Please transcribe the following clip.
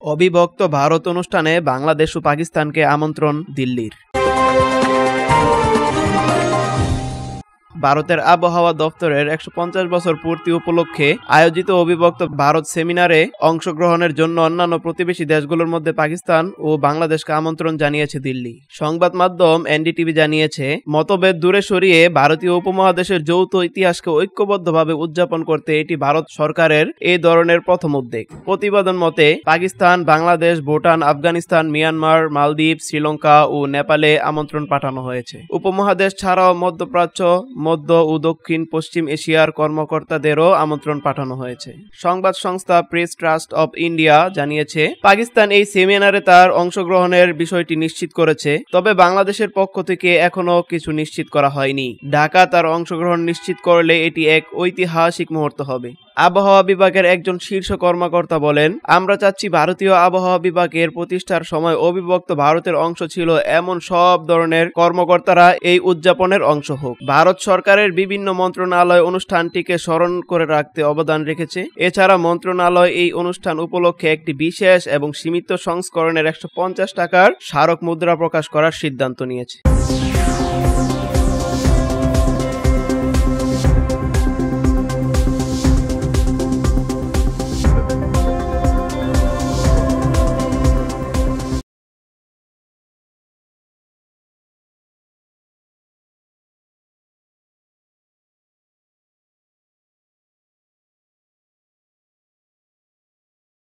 অবিভক্ত ভারত অনুষ্ঠানে বাংলাদেশ ও পাকিস্তানকে আমন্ত্রণ দিল্লির। ভারতের আবহাওয়া দফতরের ১৫০ বছর পূর্তি উপলক্ষে আয়োজিত অবিভক্ত ভারত সেমিনারে অংশগ্রহণের জন্য অন্যান্য প্রতিবেশী দেশগুলোর মধ্যে পাকিস্তান ও বাংলাদেশকে আমন্ত্রণ জানিয়েছে দিল্লি। সংবাদ মাধ্যম এনডিটিভি জানিয়েছে, মতভেদ দূরে সরিয়ে ভারতীয় উপমহাদেশের যৌথ ইতিহাসকে ঐক্যবদ্ধভাবে উদযাপন করতে এটি ভারত সরকারের এই ধরনের প্রথম উদ্যোগ। প্রতিবেদন মতে, পাকিস্তান, বাংলাদেশ, ভুটান, আফগানিস্তান, মিয়ানমার, মালদ্বীপ, শ্রীলঙ্কা ও নেপালে আমন্ত্রণ পাঠানো হয়েছে। উপমহাদেশ ছাড়াও মধ্যপ্রাচ্য, মধ্য ও দক্ষিণ পশ্চিম এশিয়ার কর্মকর্তাদেরও আমন্ত্রণ পাঠানো হয়েছে। সংবাদ সংস্থা প্রেস ট্রাস্ট অব ইন্ডিয়া জানিয়েছে, পাকিস্তান এই সেমিনারে তার অংশগ্রহণের বিষয়টি নিশ্চিত করেছে, তবে বাংলাদেশের পক্ষ থেকে এখনো কিছু নিশ্চিত করা হয়নি। ঢাকা তার অংশগ্রহণ নিশ্চিত করলে এটি এক ঐতিহাসিক মুহূর্ত হবে। আবহাওয়া বিভাগের একজন শীর্ষ কর্মকর্তা বলেন, আমরা চাচ্ছি ভারতীয় আবহাওয়া বিভাগের প্রতিষ্ঠার সময় অবিভক্ত ভারতের অংশ ছিল এমন সব ধরনের কর্মকর্তারা এই উদযাপনের অংশ হোক। ভারত সরকারের বিভিন্ন মন্ত্রণালয় অনুষ্ঠানটিকে স্মরণ করে রাখতে অবদান রেখেছে। এছাড়া মন্ত্রণালয় এই অনুষ্ঠান উপলক্ষে একটি বিশেষ এবং সীমিত সংস্করণের ১৫০ টাকার স্মারক মুদ্রা প্রকাশ করার সিদ্ধান্ত নিয়েছে।